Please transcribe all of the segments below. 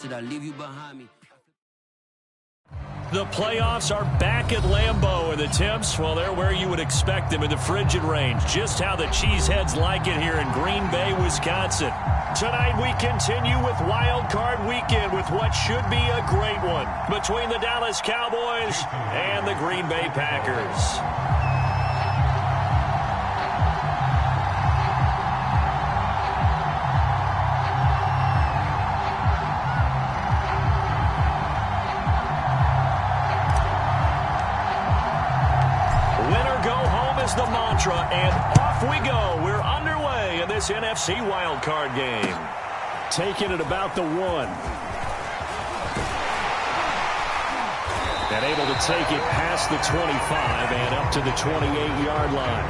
Did I leave you behind me? The playoffs are back at Lambeau, and the temps, well, they're where you would expect them in the frigid range. Just how the Cheeseheads like it here in Green Bay, Wisconsin. Tonight we continue with Wild Card Weekend with what should be a great one between the Dallas Cowboys and the Green Bay Packers. The mantra, and off we go. We're underway in this NFC wildcard game. Taking it about the 1. And able to take it past the 25 and up to the 28-yard line.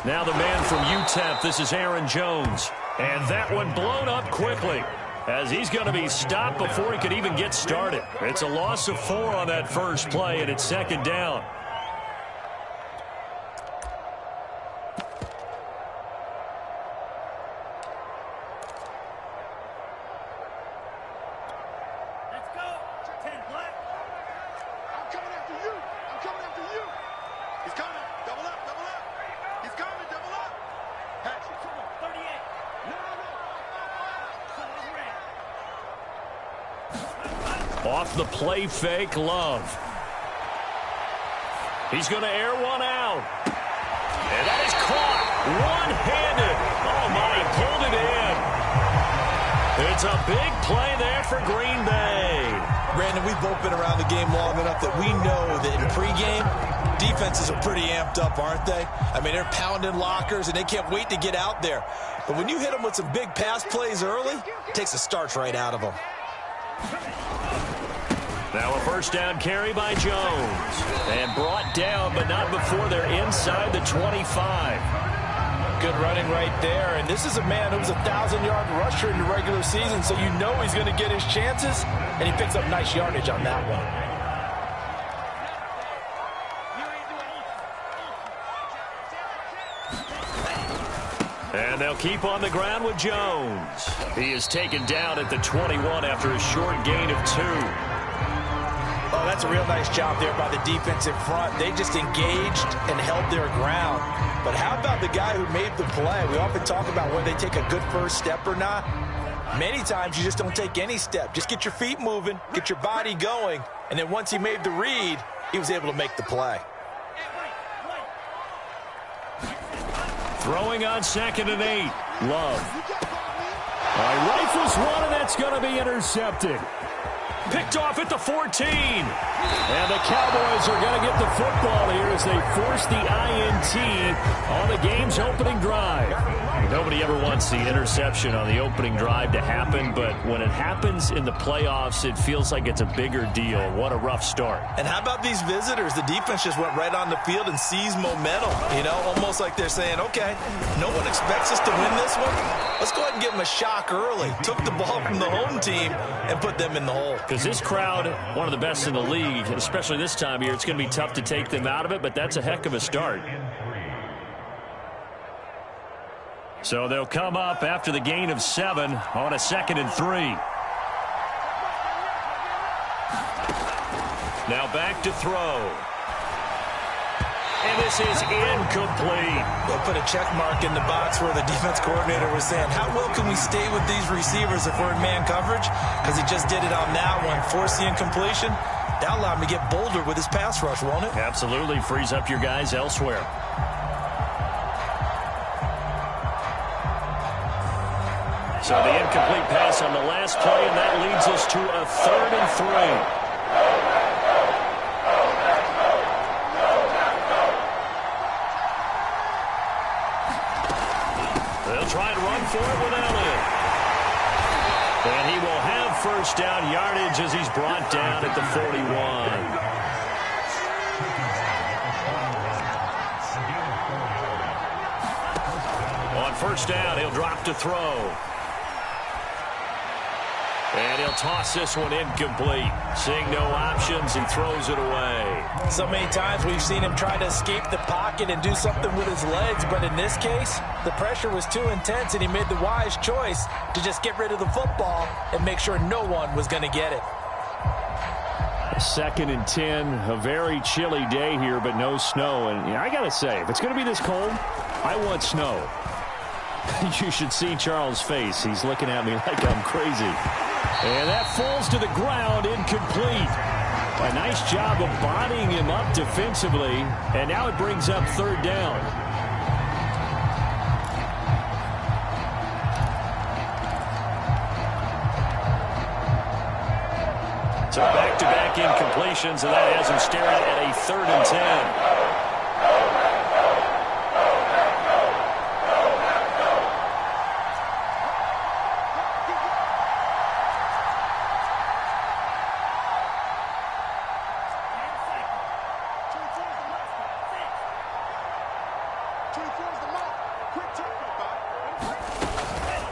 Now the man from UTEP, this is Aaron Jones. And that one blown up quickly as he's going to be stopped before he could even get started. It's a loss of 4 on that first play, and it's 2nd down. Off the play fake, Love. He's going to air one out. And that is caught one-handed. Oh, my, he pulled it in. It's a big play there for Green Bay. Brandon, we've both been around the game long enough that we know that in pregame, defenses are pretty amped up, aren't they? I mean, they're pounding lockers, and they can't wait to get out there. But when you hit them with some big pass plays early, it takes the starch right out of them. Now a first down carry by Jones. And brought down, but not before they're inside the 25. Good running right there. And this is a man who was a 1,000-yard rusher in the regular season, so you know he's going to get his chances. And he picks up nice yardage on that one. And they'll keep on the ground with Jones. He is taken down at the 21 after a short gain of 2. Oh, that's a real nice job there by the defense in front. They just engaged and held their ground. But how about the guy who made the play? We often talk about whether they take a good first step or not. Many times you just don't take any step. Just get your feet moving, get your body going, and then once he made the read, he was able to make the play. Throwing on 2nd and 8. Love. Rifles one, and that's going to be intercepted. Picked off at the 14. And the Cowboys are going to get the football here as they force the INT on the game's opening drive. Nobody ever wants the interception on the opening drive to happen, but when it happens in the playoffs, it feels like it's a bigger deal. What a rough start. And how about these visitors? The defense just went right on the field and seized momentum. You know, almost like they're saying, okay, no one expects us to win this one. Let's go ahead and give them a shock early. Took the ball from the home team and put them in the hole. Because this crowd, one of the best in the league, especially this time of year, it's going to be tough to take them out of it, but that's a heck of a start. So they'll come up after the gain of 7 on a 2nd and 3. Now back to throw. And this is incomplete. They'll put a check mark in the box where the defense coordinator was saying, how well can we stay with these receivers if we're in man coverage? Because he just did it on that one, forced the incompletion. That'll allow him to get bolder with his pass rush, won't it? Absolutely. Frees up your guys elsewhere. So the incomplete pass on the last play, and that leads us to a 3rd and 3. They'll try and run for it with Elliott. And he will have first first down yardage as he's brought down at the 41. On first down, he'll drop to throw. And he'll toss this one incomplete. Seeing no options, he throws it away. So many times we've seen him try to escape the pocket and do something with his legs, but in this case, the pressure was too intense, and he made the wise choice to just get rid of the football and make sure no one was going to get it. 2nd and 10, a very chilly day here, but no snow. And I got to say, if it's going to be this cold, I want snow. You should see Charles' face. He's looking at me like I'm crazy. And that falls to the ground, incomplete. A nice job of bodying him up defensively, and now it brings up 3rd down. So back-to-back incompletions, and that has him staring at a 3rd and 10.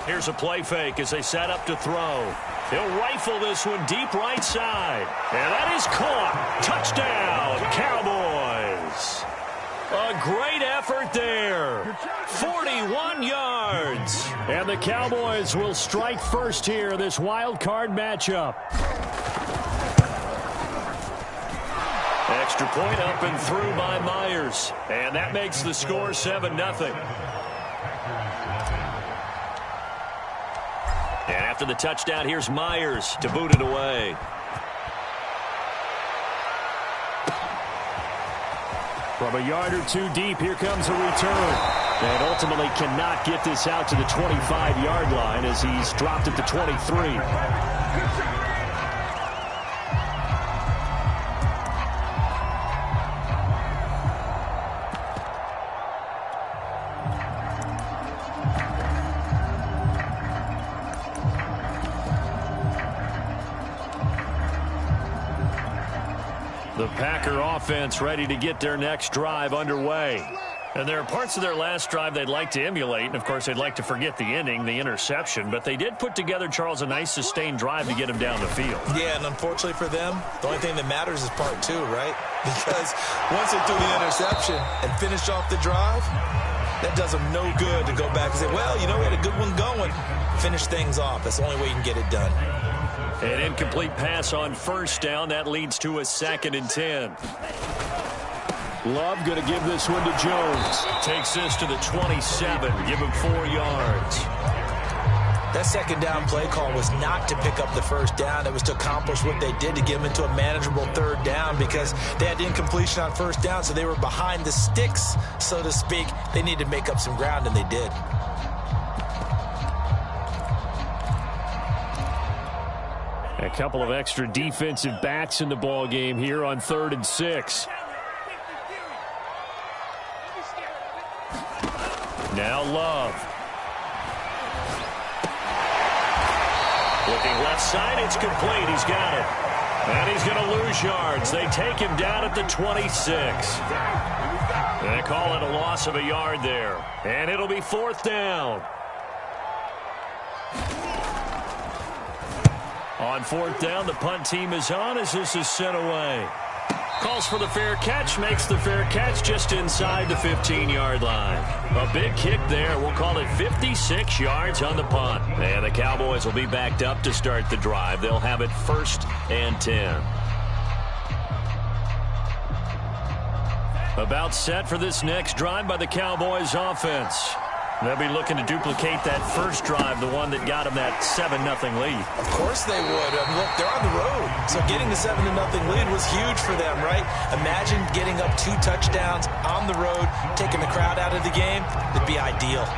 Here's a play fake as they set up to throw. He'll rifle this one deep right side. And that is caught. Touchdown, Cowboys. A great effort there. 41 yards. And the Cowboys will strike first here, this wild card matchup. Extra point up and through by Myers. And that makes the score 7-0. And after the touchdown, here's Myers to boot it away. From a yard or two deep, here comes a return. And ultimately cannot get this out to the 25-yard line as he's dropped at the 23. The Packer offense ready to get their next drive underway. And there are parts of their last drive they'd like to emulate, and of course they'd like to forget the ending, the interception, but they did put together, Charles, a nice sustained drive to get him down the field. Yeah, and unfortunately for them, the only thing that matters is part 2, right? Because once they threw the interception and finished off the drive, that does them no good to go back and say, well, you know, we had a good one going. Finish things off. That's the only way you can get it done. An incomplete pass on first down. That leads to a 2nd and 10. Love going to give this one to Jones. Takes this to the 27. Give him 4 yards. That second down play call was not to pick up the first down. It was to accomplish what they did to get them into a manageable 3rd down because they had incompletion on first down, so they were behind the sticks, so to speak. They needed to make up some ground, and they did. A couple of extra defensive backs in the ball game here on 3rd and 6. Now Love. Looking left side, it's complete. He's got it. And he's going to lose yards. They take him down at the 26. They call it a loss of a yard there. And it'll be 4th down. On 4th down, the punt team is on as this is sent away. Calls for the fair catch, makes the fair catch just inside the 15-yard line. A big kick there. We'll call it 56 yards on the punt. And the Cowboys will be backed up to start the drive. They'll have it 1st and 10. About set for this next drive by the Cowboys offense. They'll be looking to duplicate that first drive, the one that got them that 7-0 lead. Of course they would. I mean, look, they're on the road. So getting the 7-0 lead was huge for them, right? Imagine getting up 2 touchdowns on the road, taking the crowd out of the game. It'd be ideal.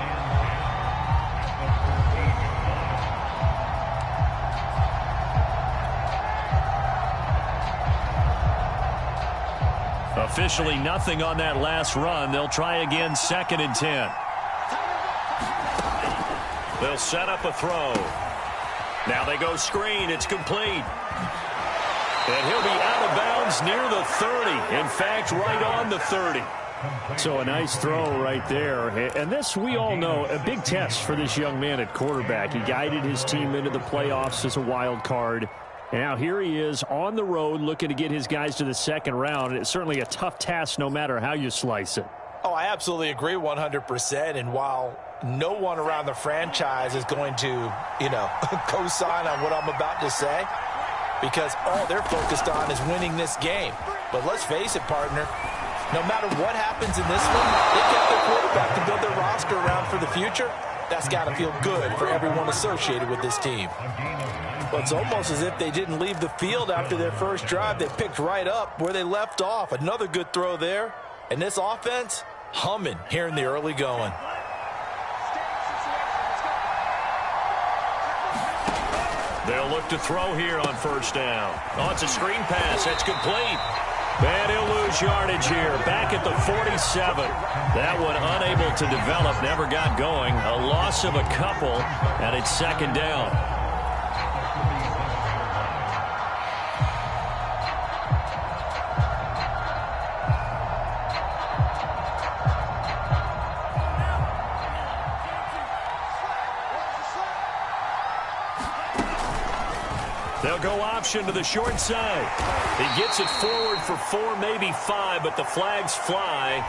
Officially nothing on that last run. They'll try again 2nd and 10. They'll set up a throw. Now they go screen. It's complete. And he'll be out of bounds near the 30. In fact, right on the 30. So a nice throw right there. And this, we all know, a big test for this young man at quarterback. He guided his team into the playoffs as a wild card. And now here he is on the road looking to get his guys to the second round. It's certainly a tough task no matter how you slice it. Oh, I absolutely agree 100%. And while no one around the franchise is going to, co-sign on what I'm about to say, because all they're focused on is winning this game. But let's face it, partner, no matter what happens in this one, they get their quarterback to build their roster around for the future. That's got to feel good for everyone associated with this team. Well, it's almost as if they didn't leave the field after their first drive. They picked right up where they left off. Another good throw there. And this offense, humming here in the early going. They'll look to throw here on first down. Oh, it's a screen pass. It's complete. And he'll lose yardage here. Back at the 47. That one unable to develop. Never got going. A loss of a couple. And it's second down. They'll go option to the short side. He gets it forward for 4, maybe 5, but the flags fly.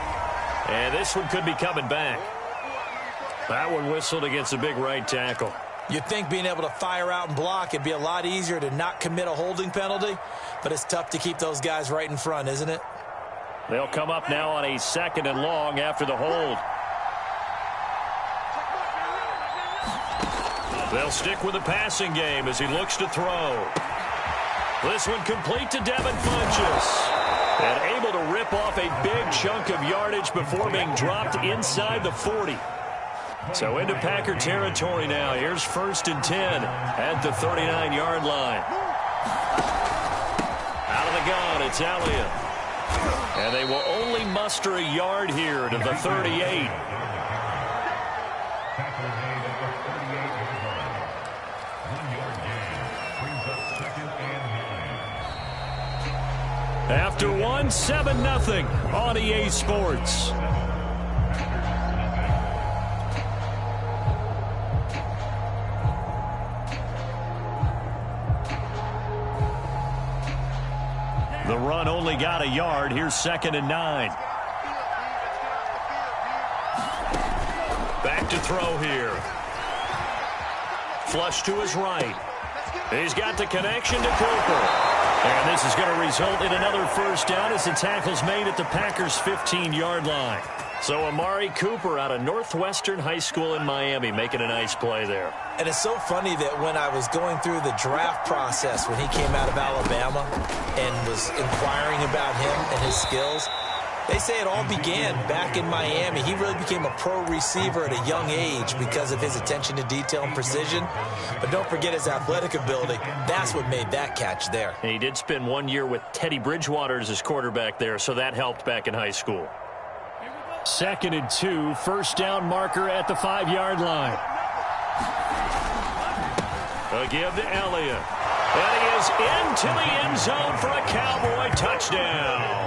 And this one could be coming back. That one whistled against a big right tackle. You'd think being able to fire out and block, it'd be a lot easier to not commit a holding penalty, but it's tough to keep those guys right in front, isn't it? They'll come up now on a 2nd and long after the hold. They'll stick with the passing game as he looks to throw. This one complete to Devin Funchess. And able to rip off a big chunk of yardage before being dropped inside the 40. So into Packer territory now. Here's 1st and 10 at the 39-yard line. Out of the gun, it's Elliott. And they will only muster a yard here to the 38. After one, 7-0 on EA Sports. The run only got a yard. Here's 2nd and 9. Back to throw here. Flush to his right. He's got the connection to Cooper. And this is going to result in another first down as the tackle's made at the Packers' 15-yard line. So Amari Cooper out of Northwestern High School in Miami making a nice play there. And it's so funny that when I was going through the draft process when he came out of Alabama and was inquiring about him and his skills, they say it all began back in Miami. He really became a pro receiver at a young age because of his attention to detail and precision. But don't forget his athletic ability. That's what made that catch there. And he did spend 1 year with Teddy Bridgewater as his quarterback there, so that helped back in high school. 2nd and 2, first down marker at the 5-yard line. A give to Elliott. And he is into the end zone for a Cowboy touchdown.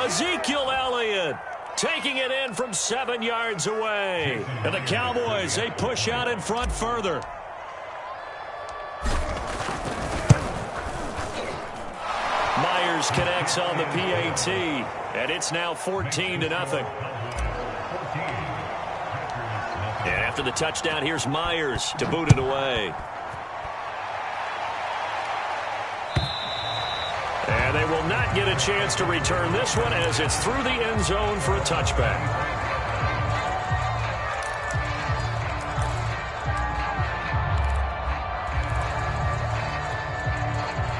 Ezekiel Elliott taking it in from 7 yards away. And the Cowboys, they push out in front further. Myers connects on the PAT, and it's now 14-0. And after the touchdown, here's Myers to boot it away. And they will not get a chance to return this one as it's through the end zone for a touchback.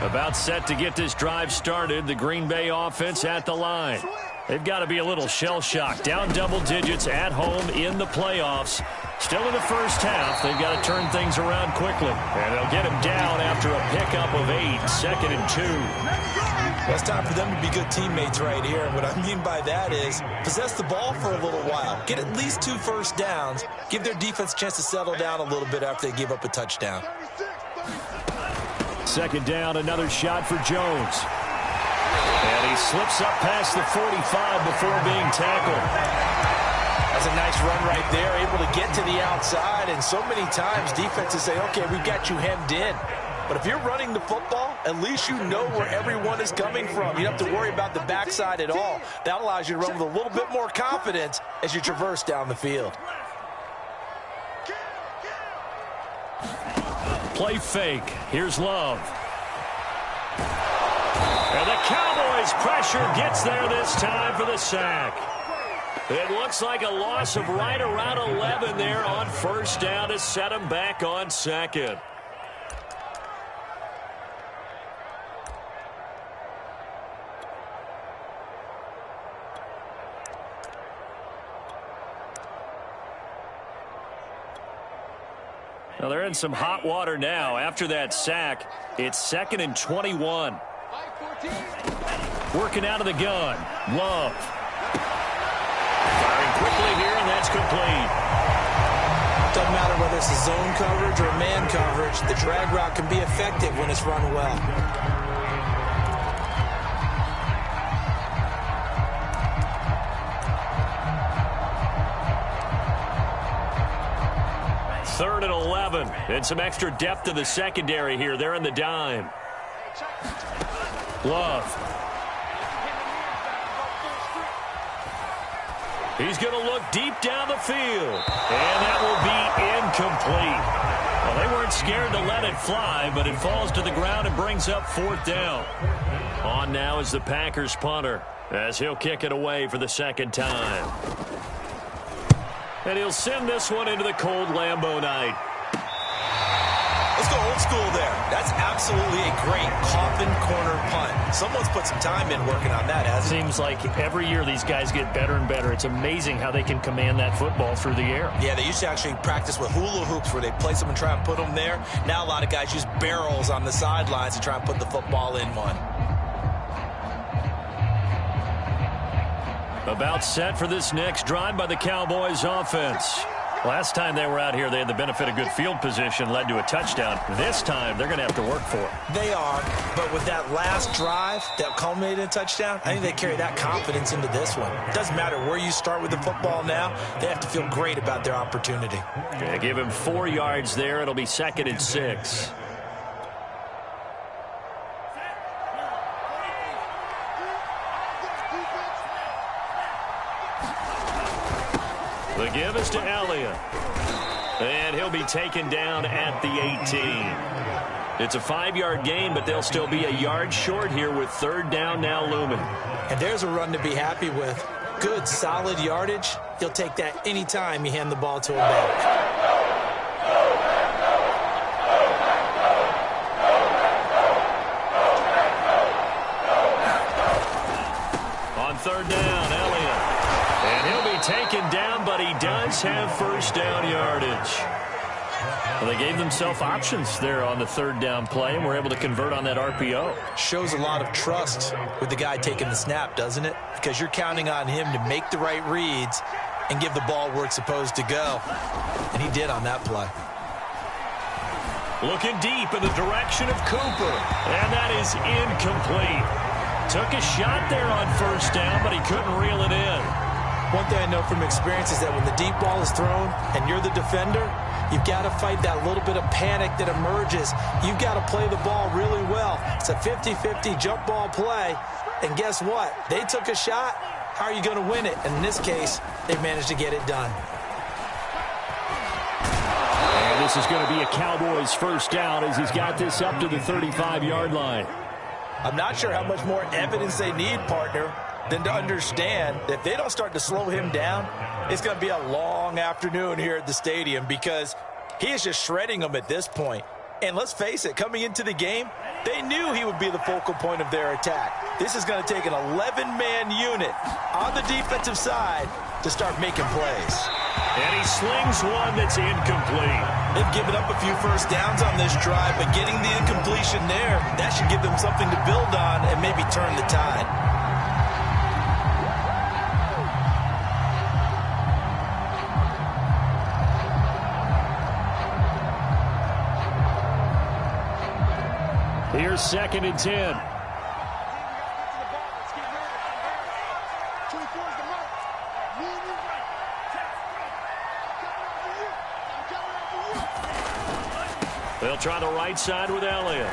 About set to get this drive started, the Green Bay offense at the line. They've got to be a little shell-shocked. Down double digits at home in the playoffs. Still in the first half. They've got to turn things around quickly. And they'll get him down after a pickup of 8. 2nd and 2. Well, it's time for them to be good teammates right here. And what I mean by that is possess the ball for a little while. Get at least 2 first downs. Give their defense a chance to settle down a little bit after they give up a touchdown. second down, another shot for Jones. And he slips up past the 45 before being tackled. That's a nice run right there, able to get to the outside. And so many times defenses say, okay, we've got you hemmed in. But if you're running the football, at least you know where everyone is coming from. You don't have to worry about the backside at all. That allows you to run with a little bit more confidence as you traverse down the field. Play fake. Here's Love. And the Cowboys' pressure gets there this time for the sack. It looks like a loss of right around 11 there on first down to set him back on second. Well, they're in some hot water now. After that sack, it's 2nd and 21. Working out of the gun. Love. Firing quickly here, and that's complete. Doesn't matter whether it's a zone coverage or man coverage. The drag route can be effective when it's run well. Third and 11, and some extra depth to the secondary here. They're in the dime. Love. He's going to look deep down the field, and that will be incomplete. Well, they weren't scared to let it fly, but it falls to the ground and brings up 4th down. On now is the Packers punter, as he'll kick it away for the second time. And he'll send this one into the cold Lambeau night. Let's go old school there. That's absolutely a great coffin corner punt. Someone's put some time in working on that, hasn't it? Seems like every year these guys get better and better. It's amazing how they can command that football through the air. Yeah, they used to actually practice with hula hoops where they place them and try and put them there. Now a lot of guys use barrels on the sidelines to try and put the football in one. About set for this next drive by the Cowboys offense. Last time they were out here, they had the benefit of good field position, led to a touchdown. This time, they're going to have to work for it. They are, but with that last drive that culminated in a touchdown, I think they carry that confidence into this one. It doesn't matter where you start with the football now. They have to feel great about their opportunity. Yeah, give him 4 yards there. It'll be 2nd and 6. The give is to Elliott. And he'll be taken down at the 18. It's a 5-yard gain, but they'll still be a yard short here with 3rd down now looming. And there's a run to be happy with. Good, solid yardage. He'll take that anytime you hand the ball to him back. On 3rd down, Elliott. And he'll be taken down, but he does have first down yardage. Well, they gave themselves options there on the 3rd down play, and were able to convert on that RPO. Shows a lot of trust with the guy taking the snap, doesn't it? Because you're counting on him to make the right reads and give the ball where it's supposed to go. And he did on that play. Looking deep in the direction of Cooper, and that is incomplete. Took a shot there on first down, but he couldn't reel it in. One thing I know from experience is that when the deep ball is thrown and you're the defender, you've got to fight that little bit of panic that emerges. You've got to play the ball really well. It's a 50-50 jump ball play. And guess what? They took a shot. How are you going to win it? And in this case, they managed to get it done. And this is going to be a Cowboys first down as he's got this up to the 35-yard line. I'm not sure how much more evidence they need, partner, than to understand that if they don't start to slow him down, it's going to be a long afternoon here at the stadium because he is just shredding them at this point. And let's face it, coming into the game, they knew he would be the focal point of their attack. This is going to take an 11-man unit on the defensive side to start making plays. And he slings one that's incomplete. They've given up a few first downs on this drive, but getting the incompletion there, that should give them something to build on and maybe turn the tide. Here's 2nd and 10. They'll try the right side with Elliott.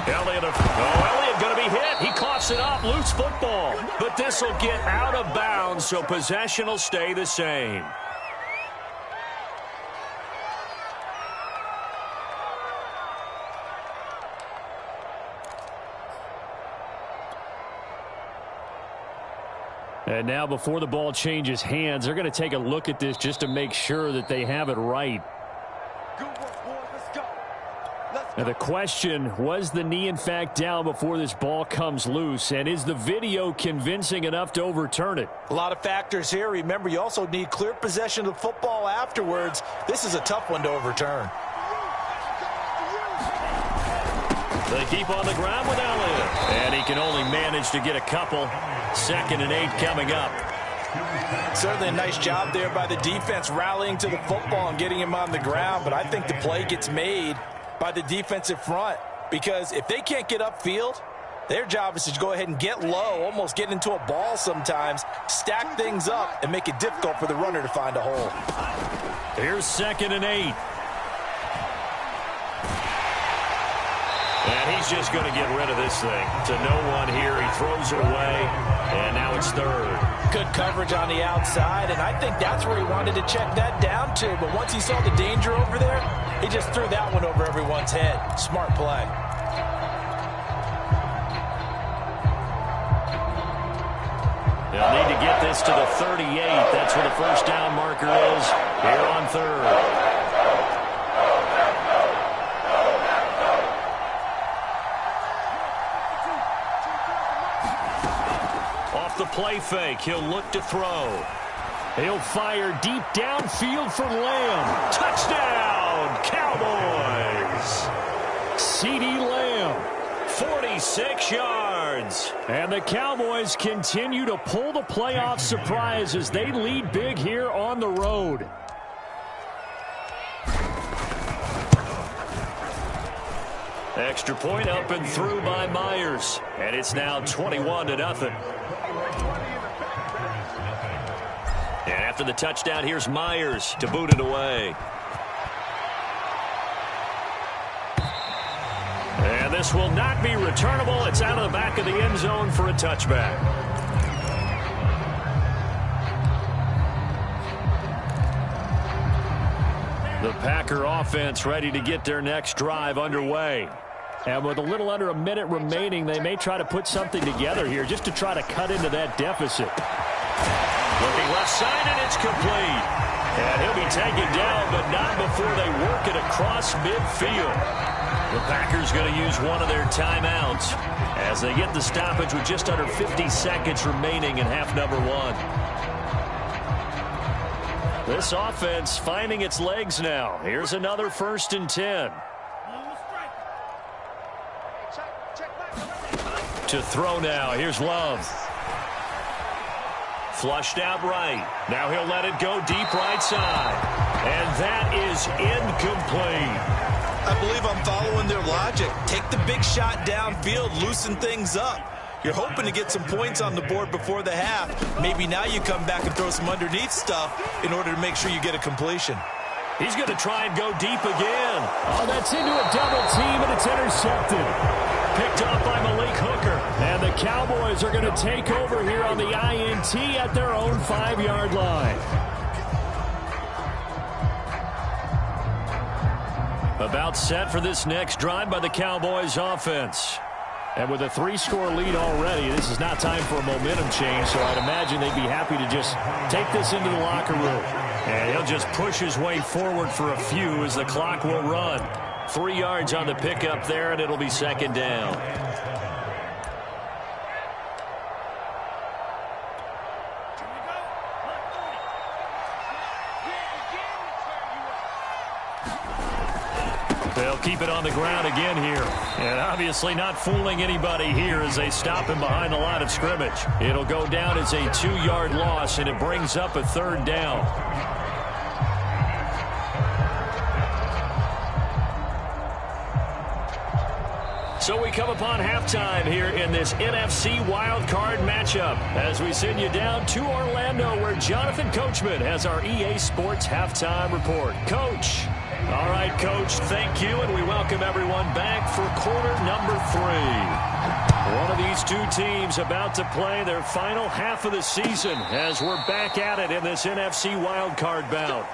Elliott going to be hit. He coughs it up. Loose football. But this will get out of bounds, so possession will stay the same. And now before the ball changes hands, they're going to take a look at this just to make sure that they have it right. Now the question, was the knee in fact down before this ball comes loose? And is the video convincing enough to overturn it? A lot of factors here. Remember, you also need clear possession of the football afterwards. This is a tough one to overturn. They keep on the ground with Elliott. And he can only manage to get a couple. 2nd and 8 coming up. Certainly a nice job there by the defense rallying to the football and getting him on the ground. But I think the play gets made by the defensive front, because if they can't get upfield, their job is to go ahead and get low, almost get into a ball sometimes, stack things up, and make it difficult for the runner to find a hole. Here's 2nd and 8. And he's just going to get rid of this thing. To no one here. He throws it away, and now it's 3rd. Good coverage on the outside, and I think that's where he wanted to check that down to. But once he saw the danger over there, he just threw that one over everyone's head. Smart play. They'll need to get this to the 38. That's where the first down marker is here on 3rd. The play fake. He'll look to throw. He'll fire deep downfield for Lamb. Touchdown, Cowboys. CeeDee Lamb, 46 yards. And the Cowboys continue to pull the playoff surprise as they lead big here on the road. Extra point up and through by Myers. And it's now 21-0. And after the touchdown, here's Myers to boot it away. And this will not be returnable. It's out of the back of the end zone for a touchback. The Packer offense ready to get their next drive underway. And with a little under a minute remaining, they may try to put something together here just to try to cut into that deficit. Looking left side, and it's complete. And he'll be taken down, but not before they work it across midfield. The Packers going to use one of their timeouts as they get the stoppage with just under 50 seconds remaining in half number 1. This offense finding its legs now. Here's another 1st and 10. To throw now. Here's Love. Flushed out right. Now he'll let it go deep right side. And that is incomplete. I believe I'm following their logic. Take the big shot downfield, loosen things up. You're hoping to get some points on the board before the half. Maybe now you come back and throw some underneath stuff in order to make sure you get a completion. He's going to try and go deep again. Oh, that's into a double team, and it's intercepted. Picked off by Malik Hooker. And the Cowboys are going to take over here on the INT at their own 5-yard line. About set for this next drive by the Cowboys offense. And with a 3-score lead already, this is not time for a momentum change, so I'd imagine they'd be happy to just take this into the locker room. And he'll just push his way forward for a few as the clock will run. 3 yards on the pickup there, and it'll be 2nd down. They'll keep it on the ground again here. And obviously not fooling anybody here as they stop him behind the line of scrimmage. It'll go down as a 2-yard loss, and it brings up a 3rd down. So we come upon halftime here in this NFC wildcard matchup as we send you down to Orlando where Jonathan Coachman has our EA Sports halftime report. Coach. All right, Coach, thank you, and we welcome everyone back for quarter number 3. One of these two teams about to play their final half of the season as we're back at it in this NFC wildcard bout.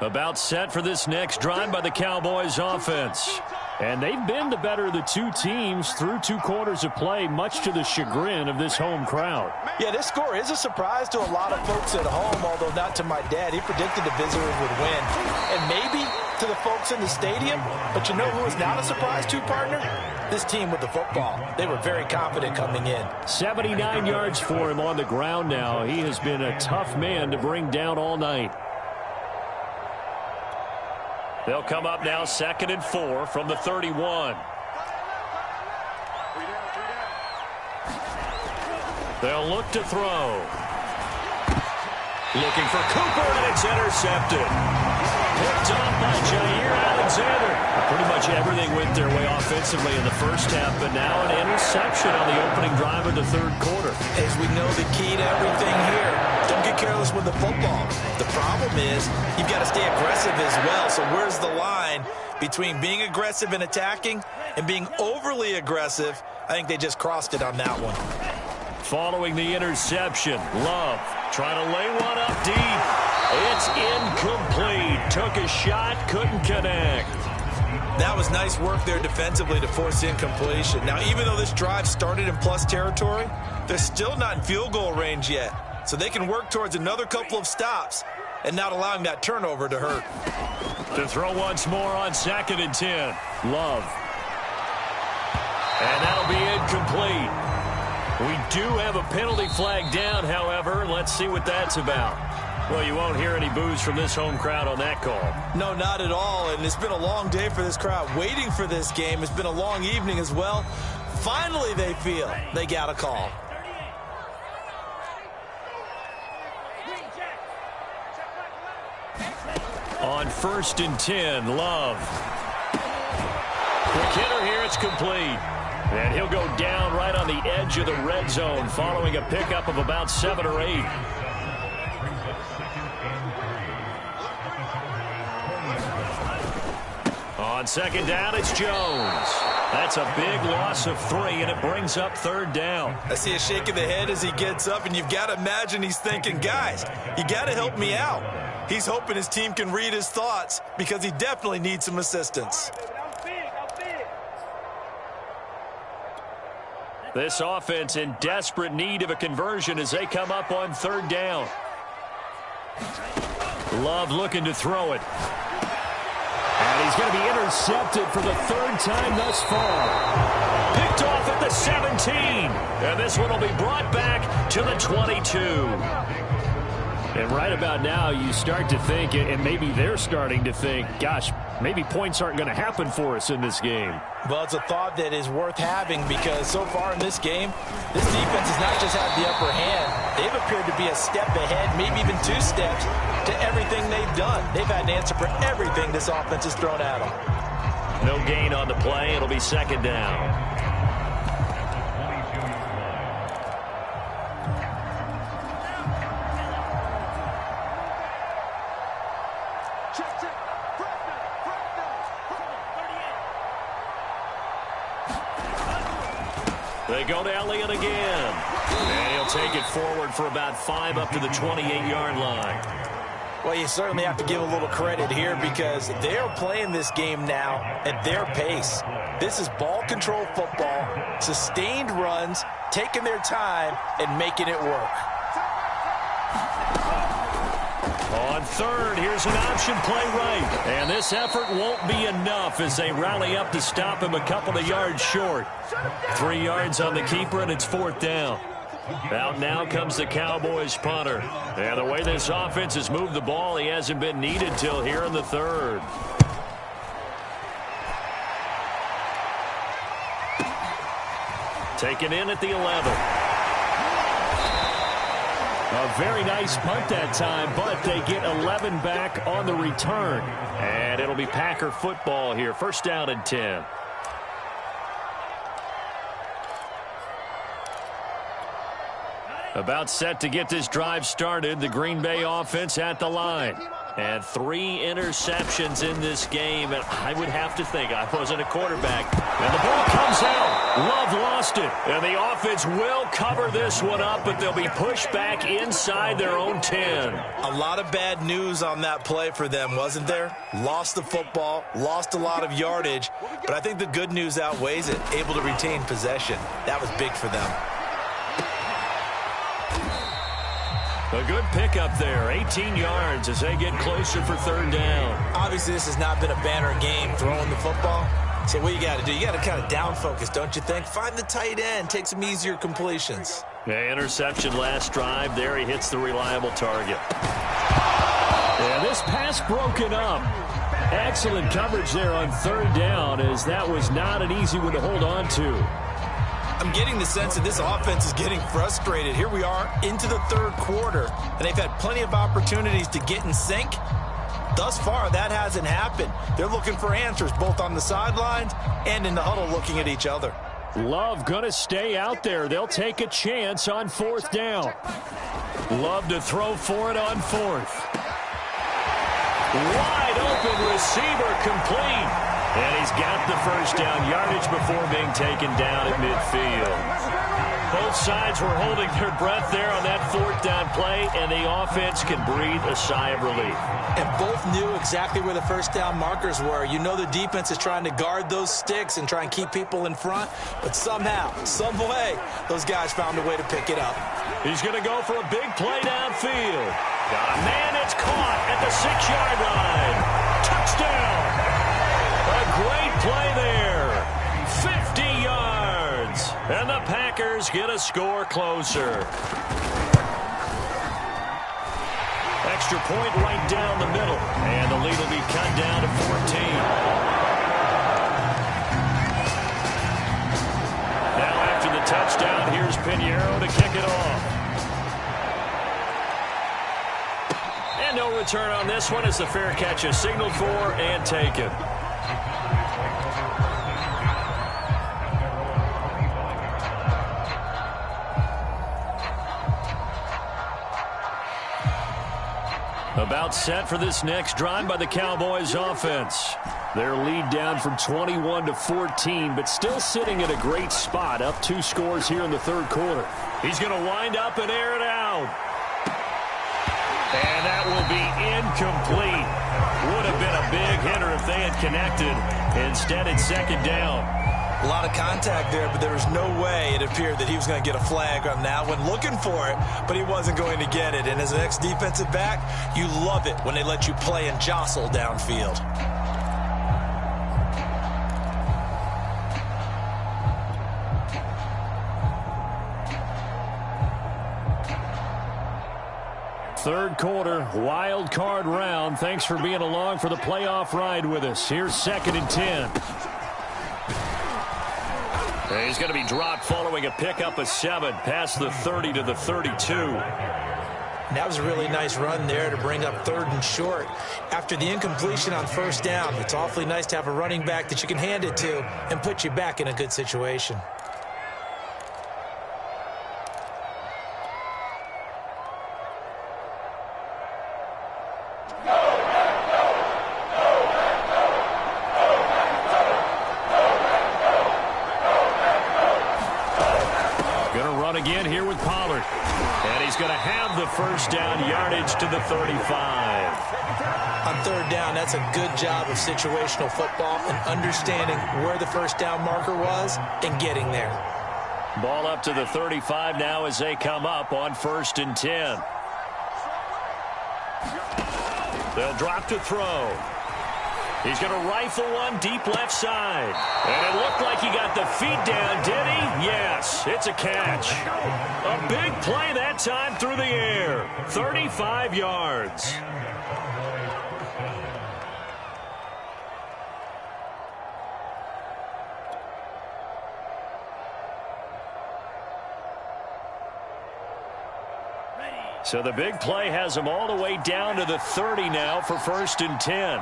About set for this next drive by the Cowboys offense. And they've been the better of the two teams through 2 quarters of play, much to the chagrin of this home crowd. Yeah, this score is a surprise to a lot of folks at home, although not to my dad. He predicted the visitors would win. And maybe to the folks in the stadium. But you know who is not a surprise to, partner? This team with the football. They were very confident coming in. 79 yards for him on the ground now. He has been a tough man to bring down all night. They'll come up now 2nd and 4 from the 31. They'll look to throw. Looking for Cooper, and it's intercepted. Picked off by Jair Alexander. Pretty much everything went their way offensively in the first half, but now an interception on the opening drive of the 3rd quarter. As we know, the key to everything here, don't get careless with the football. The problem is you've got to stay aggressive as well. So where's the line between being aggressive and attacking and being overly aggressive? I think they just crossed it on that one. Following the interception, Love trying to lay one up deep. It's incomplete. Took a shot, couldn't connect. That was nice work there defensively to force incompletion. Now, even though this drive started in plus territory, they're still not in field goal range yet. So they can work towards another couple of stops and not allowing that turnover to hurt. To throw once more on 2nd and 10. Love. And that'll be incomplete. We do have a penalty flag down, however. Let's see what that's about. Well, you won't hear any boos from this home crowd on that call. No, not at all. And it's been a long day for this crowd waiting for this game. It's been a long evening as well. Finally, they feel they got a call. On 1st and 10, Love. Quick hitter here, it's complete. And he'll go down right on the edge of the red zone following a pickup of about 7 or 8. On 2nd down, it's Jones. That's a big loss of 3, and it brings up 3rd down. I see a shake of the head as he gets up, and you've got to imagine he's thinking, guys, you got to help me out. He's hoping his team can read his thoughts because he definitely needs some assistance. This offense in desperate need of a conversion as they come up on 3rd down. Love looking to throw it. And he's going to be intercepted for the 3rd time thus far. Picked off at the 17. And this one will be brought back to the 22. And right about now, you start to think, and maybe they're starting to think, gosh, maybe points aren't going to happen for us in this game. Well, it's a thought that is worth having because so far in this game, this defense has not just had the upper hand. They've appeared to be a step ahead, maybe even 2 steps to everything they've done. They've had an answer for everything this offense has thrown at them. No gain on the play. It'll be 2nd down. They go to Elliott again. And he'll take it forward for about 5 up to the 28-yard line. Well, you certainly have to give a little credit here because they are playing this game now at their pace. This is ball control football, sustained runs, taking their time, and making it work. On 3rd, here's an option play right. And this effort won't be enough as they rally up to stop him a couple of yards short. 3 yards on the keeper, and it's 4th down. Out now comes the Cowboys punter. And the way this offense has moved the ball, he hasn't been needed till here in the 3rd. Taken in at the 11. A very nice punt that time, but they get 11 back on the return. And it'll be Packer football here. First down and 10. About set to get this drive started. The Green Bay offense at the line. And 3 interceptions in this game. And I would have to think, I wasn't a quarterback. And the ball comes out. Love lost it. And the offense will cover this one up, but they'll be pushed back inside their own 10. A lot of bad news on that play for them, wasn't there? Lost the football, lost a lot of yardage. But I think the good news outweighs it. Able to retain possession. That was big for them. A good pickup there, 18 yards as they get closer for third down. Obviously, this has not been a banner game throwing the football. So what you got to do, you got to kind of down focus, don't you think? Find the tight end, take some easier completions. Yeah, interception last drive. There he hits the reliable target. And this pass broken up. Excellent coverage there on third down, as that was not an easy one to hold on to. I'm getting the sense that this offense is getting frustrated. Here we are into the third quarter, and they've had plenty of opportunities to get in sync. Thus far, that hasn't happened. They're looking for answers both on the sidelines and in the huddle looking at each other. Love going to stay out there. They'll take a chance on fourth down. Love to throw for it on fourth. Wide open receiver complete. And he's got the first down yardage before being taken down at midfield. Both sides were holding their breath there on that fourth down play, and the offense can breathe a sigh of relief. And both knew exactly where the first down markers were. You know the defense is trying to guard those sticks and try and keep people in front, but somehow, some way, those guys found a way to pick it up. He's going to go for a big play downfield. Got a man, it's caught at the 6-yard line. Touchdown! A great play there. 50 yards. And the Packers get a score closer. Extra point right down the middle. And the lead will be cut down to 14. Now after the touchdown, here's Pinheiro to kick it off. And no return on this one as the fair catch is signaled for and taken. About set for this next drive by the Cowboys offense. Their lead down from 21 to 14, but still sitting at a great spot, up 2 scores here in the third quarter. He's going to wind up and air it out. And that will be incomplete. Would have been a big hitter if they had connected. Instead, it's second down. A lot of contact there, but there was no way it appeared that he was going to get a flag on that one. Looking for it, but he wasn't going to get it. And as an ex-defensive back, you love it when they let you play and jostle downfield. Third quarter, wild card round. Thanks for being along for the playoff ride with us. Here's second and 10. He's going to be dropped following a pickup of 7 past the 30 to the 32. That was a really nice run there to bring up third and short. After the incompletion on first down, it's awfully nice to have a running back that you can hand it to and put you back in a good situation. Again here with Pollard. And he's going to have the first down yardage to the 35. On third down, that's a good job of situational football and understanding where the first down marker was and getting there. Ball up to the 35 now as they come up on first and 10. They'll drop to throw. He's going to rifle one deep left side. And it looked like he got the feet down, did he? Yes, it's a catch. A big play that time through the air. 35 yards. So the big play has them all the way down to the 30 now for 1st and 10.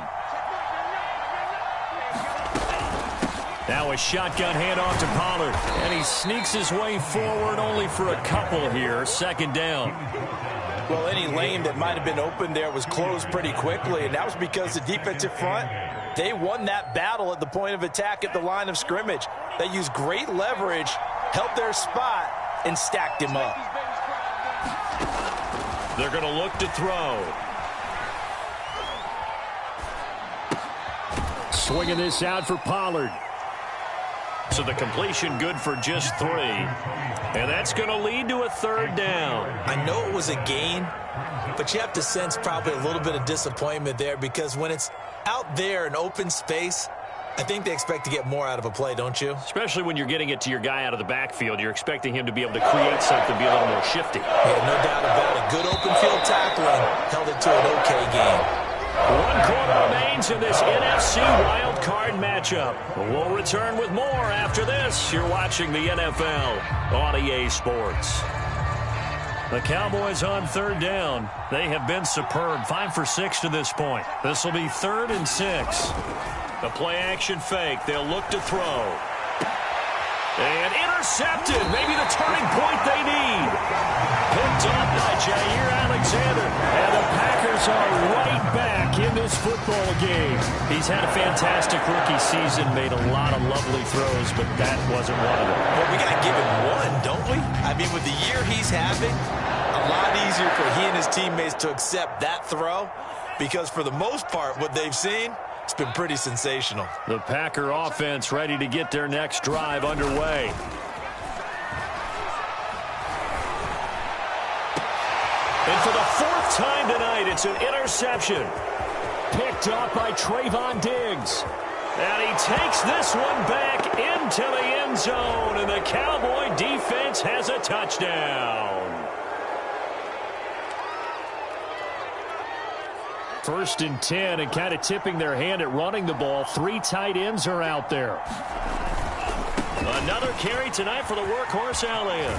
Now a shotgun handoff to Pollard. And he sneaks his way forward only for a couple here. 2nd down. Well, any lane that might have been open there was closed pretty quickly, and that was because the defensive front, they won that battle at the point of attack at the line of scrimmage. They used great leverage, held their spot, and stacked him up. They're going to look to throw. Swinging this out for Pollard. So the completion good for just 3. And that's going to lead to a 3rd down. I know it was a gain, but you have to sense probably a little bit of disappointment there because when it's out there in open space, I think they expect to get more out of a play, don't you? Especially when you're getting it to your guy out of the backfield. You're expecting him to be able to create something, be a little more shifty. Yeah, no doubt about it. Good open field tackling held it to an okay game. 1 quarter remains in this NFC wild card matchup. We'll return with more after this. You're watching the NFL on EA Sports. The Cowboys on 3rd down. They have been superb. 5 for 6 to this point. This will be 3rd and 6. The play action fake. They'll look to throw. And intercepted. Maybe the turning point they need. Picked up by Jair Alexander. And the Packers are right back in this football game. He's had a fantastic rookie season, made a lot of lovely throws, but that wasn't one of them. Well, we got to give him one, don't we? I mean, with the year he's having, a lot easier for he and his teammates to accept that throw because for the most part, what they've seen, it's been pretty sensational. The Packer offense ready to get their next drive underway. And for the 4th time tonight, it's an interception. Picked up by Trayvon Diggs. And he takes this one back into the end zone, and the Cowboy defense has a touchdown. 1st and 10, and kind of tipping their hand at running the ball. 3 tight ends are out there. Another carry tonight for the workhorse Allen.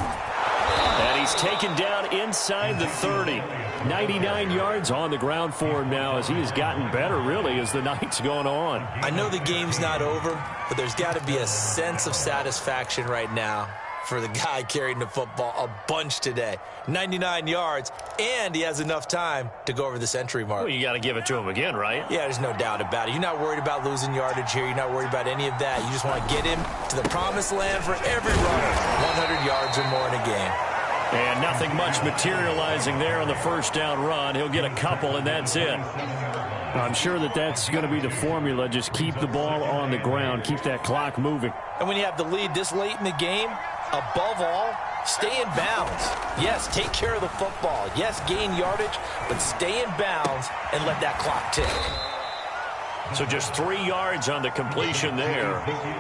And he's taken down inside the 30. 99 yards on the ground for him now as he has gotten better, really, as the night's gone on. I know the game's not over, but there's got to be a sense of satisfaction right now for the guy carrying the football a bunch today. 99 yards, and he has enough time to go over the century mark. Well, you got to give it to him again, right? Yeah, there's no doubt about it. You're not worried about losing yardage here. You're not worried about any of that. You just want to get him to the promised land for every runner. 100 yards or more in a game. And nothing much materializing there on the 1st down run. He'll get a couple, and that's it. I'm sure that that's going to be the formula. Just keep the ball on the ground. Keep that clock moving. And when you have the lead this late in the game, above all, stay in bounds. Yes, take care of the football. Yes, gain yardage, but stay in bounds and let that clock tick. So just 3 yards on the completion there.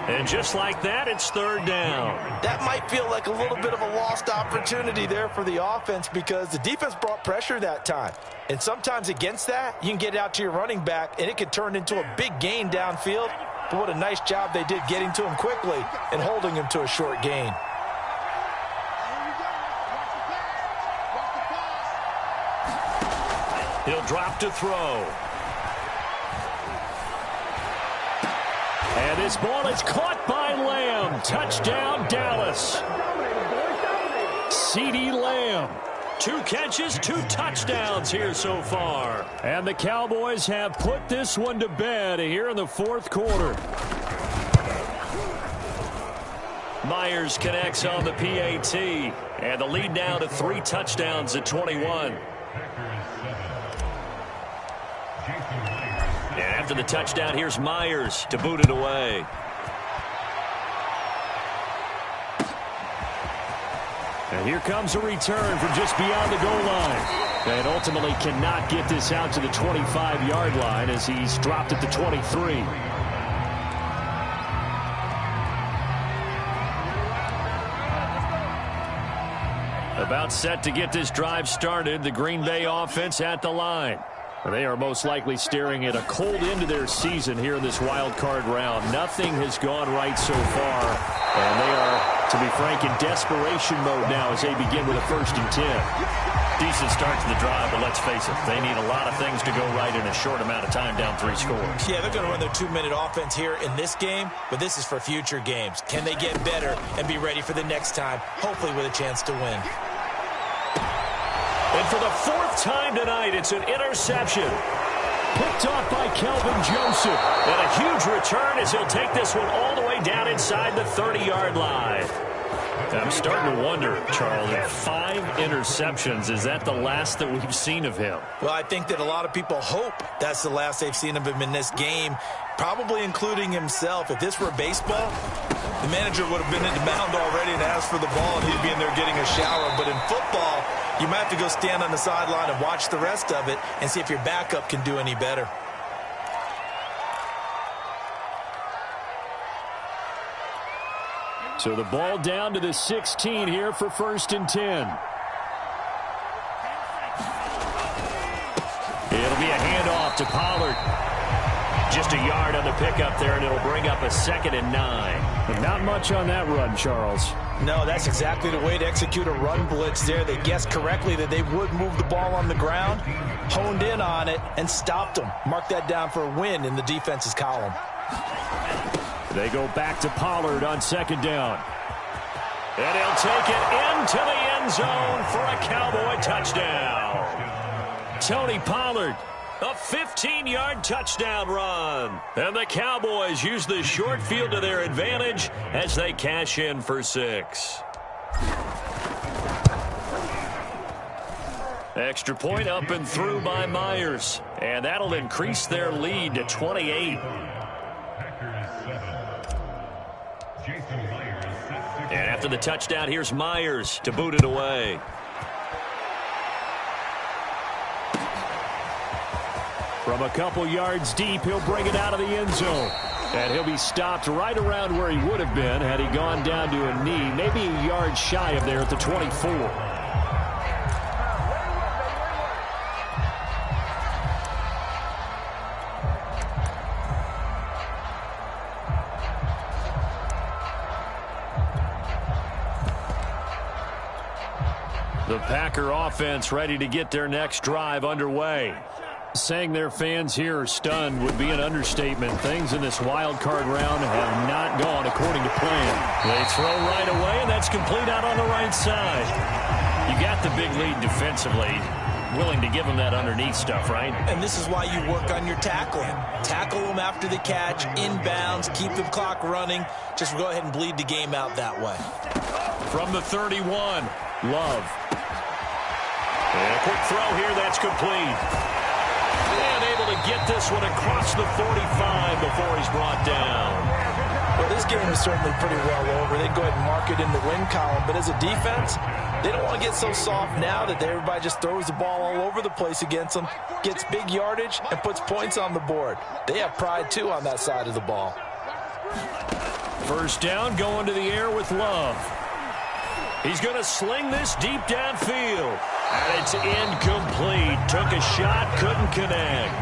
And just like that, it's 3rd down. That might feel like a little bit of a lost opportunity there for the offense because the defense brought pressure that time. And sometimes against that, you can get it out to your running back, and it could turn into a big gain downfield. But what a nice job they did getting to him quickly and holding him to a short gain. He'll drop to throw. And this ball is caught by Lamb. Touchdown, Dallas. CeeDee Lamb. 2 catches, 2 touchdowns here so far. And the Cowboys have put this one to bed here in the 4th quarter. Myers connects on the PAT. And the lead now to 3 touchdowns at 21. And after the touchdown, here's Myers to boot it away. And here comes a return from just beyond the goal line. And ultimately cannot get this out to the 25-yard line as he's dropped at the 23. About set to get this drive started. The Green Bay offense at the line. They are most likely staring at a cold end to their season here in this wild card round. Nothing has gone right so far. And they are, to be frank, in desperation mode now as they begin with a 1st and 10. Decent start to the drive, but let's face it, they need a lot of things to go right in a short amount of time down 3 scores. Yeah, they're going to run their 2-minute offense here in this game, but this is for future games. Can they get better and be ready for the next time, hopefully with a chance to win? And for the 4th time tonight, it's an interception. Picked off by Kelvin Joseph. And a huge return as he'll take this one all the way down inside the 30-yard line. I'm starting to wonder, Charles, if 5 interceptions, is that the last that we've seen of him? Well, I think that a lot of people hope that's the last they've seen of him in this game, probably including himself. If this were baseball, the manager would have been in the mound already and asked for the ball, and he'd be in there getting a shower. But in football, you might have to go stand on the sideline and watch the rest of it and see if your backup can do any better. So the ball down to the 16 here for 1st and 10. It'll be a handoff to Pollard. Just a yard on the pickup there, and it'll bring up a 2nd and 9. But not much on that run, Charles. No, that's exactly the way to execute a run blitz there. They guessed correctly that they would move the ball on the ground, honed in on it, and stopped them. Mark that down for a win in the defense's column. They go back to Pollard on 2nd down. And he'll take it into the end zone for a Cowboy touchdown. Tony Pollard, a 15-yard touchdown run. And the Cowboys use the short field to their advantage as they cash in for 6. Extra point up and through by Myers. And that'll increase their lead to 28. And after the touchdown, here's Myers to boot it away. From a couple yards deep, he'll bring it out of the end zone. And he'll be stopped right around where he would have been had he gone down to a knee, maybe a yard shy of there at the 24. The Packer offense ready to get their next drive underway. Saying their fans here are stunned would be an understatement. Things in this wild card round have not gone according to plan. They throw right away, and that's complete out on the right side. You got the big lead defensively. Willing to give them that underneath stuff, right? And this is why you work on your tackling. Tackle them after the catch, inbounds, keep the clock running. Just go ahead and bleed the game out that way. From the 31, Love. And a quick throw here, that's complete. And able to get this one across the 45 before he's brought down. Well, this game is certainly pretty well over. They'd go ahead and mark it in the win column. But as a defense, they don't want to get so soft now that everybody just throws the ball all over the place against them, gets big yardage, and puts points on the board. They have pride, too, on that side of the ball. 1st down, going to the air with Love. He's going to sling this deep downfield. And it's incomplete. Took a shot, couldn't connect.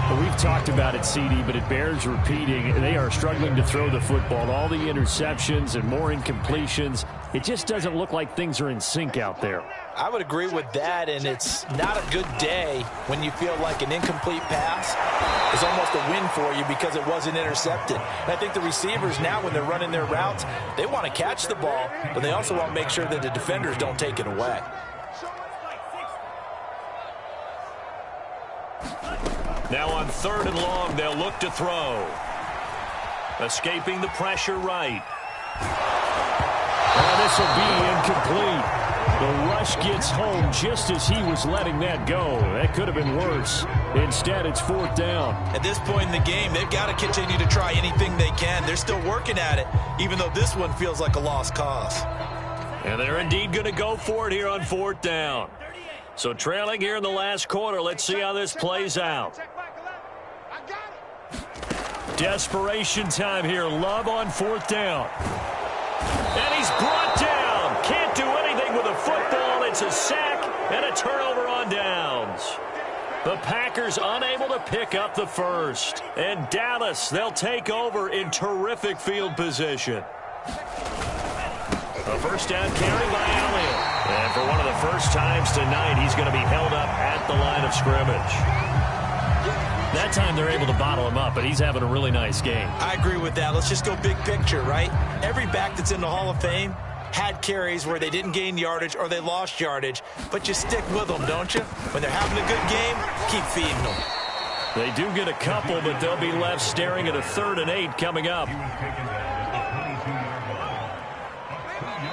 Well, we've talked about it, CD, but it bears repeating. They are struggling to throw the football. All the interceptions and more incompletions. It just doesn't look like things are in sync out there. I would agree with that, and it's not a good day when you feel like an incomplete pass is almost a win for you because it wasn't intercepted. And I think the receivers now, when they're running their routes, they want to catch the ball, but they also want to make sure that the defenders don't take it away. Now on 3rd and long, they'll look to throw. Escaping the pressure right. And this will be incomplete. The rush gets home just as he was letting that go. That could have been worse. Instead, it's 4th down. At this point in the game, they've got to continue to try anything they can. They're still working at it, even though this one feels like a lost cause. And they're indeed going to go for it here on 4th down. So trailing here in the last quarter, let's see how this plays out. Desperation time here. Love on 4th down. And he's brought down. Can't do anything with a football. It's a sack and a turnover on downs. The Packers unable to pick up the first. And Dallas, they'll take over in terrific field position. A 1st down carry by Elliott. And for one of the first times tonight, he's going to be held up at the line of scrimmage. That time they're able to bottle him up, but he's having a really nice game. I agree with that. Let's just go big picture, right? Every back that's in the Hall of Fame had carries where they didn't gain yardage or they lost yardage, but you stick with them, don't you? When they're having a good game, keep feeding them. They do get a couple, but they'll be left staring at a 3rd and 8 coming up.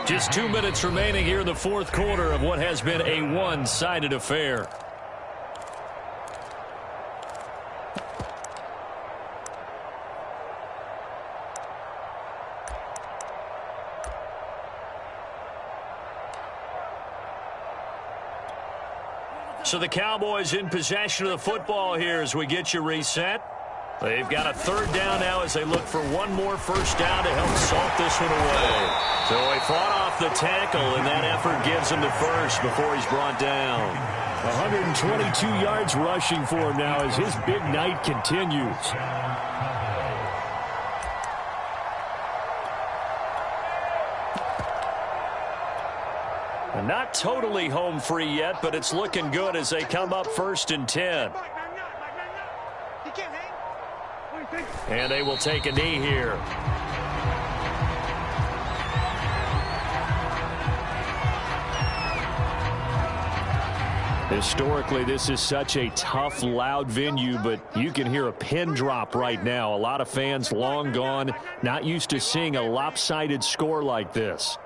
Just 2 minutes remaining here in the 4th quarter of what has been a one-sided affair. So the Cowboys in possession of the football here as we get you reset. They've got a 3rd down now as they look for one more first down to help salt this one away. So he fought off the tackle, and that effort gives him the first before he's brought down. 122 yards rushing for him now as his big night continues. Not totally home free yet, but it's looking good as they come up 1st and 10. And they will take a knee here. Historically, this is such a tough, loud venue, but you can hear a pin drop right now. A lot of fans long gone, not used to seeing a lopsided score like this.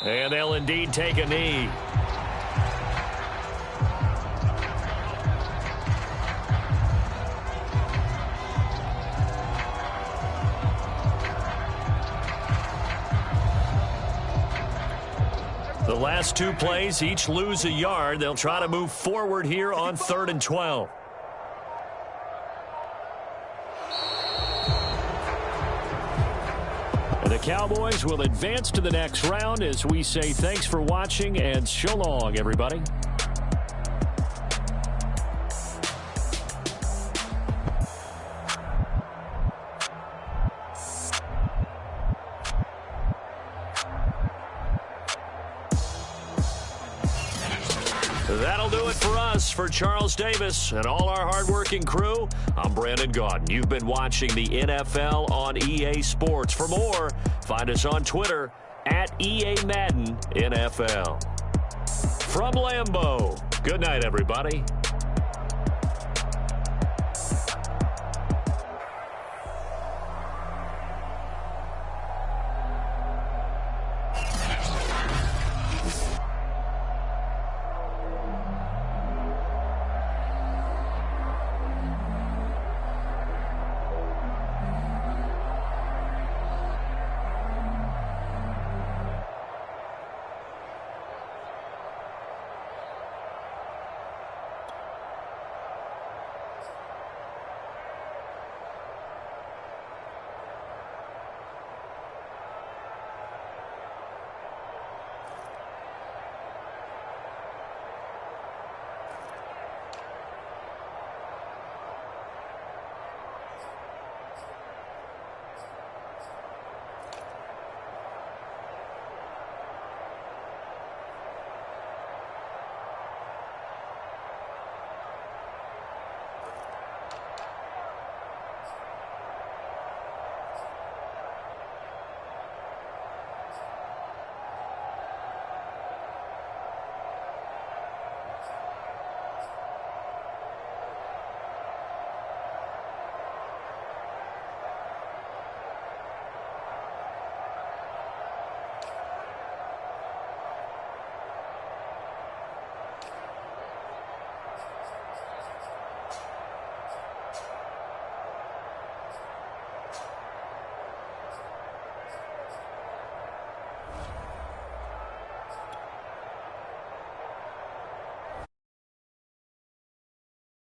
And they'll indeed take a knee. The last 2 plays, each lose a yard. They'll try to move forward here on 3rd and 12. The Cowboys will advance to the next round as we say thanks for watching and so long, everybody. That'll do it for us. For Charles Davis and all our hardworking crew, I'm Brandon Gaudin. You've been watching the NFL on EA Sports. For more, find us on Twitter at EA Madden NFL. From Lambeau, good night, everybody.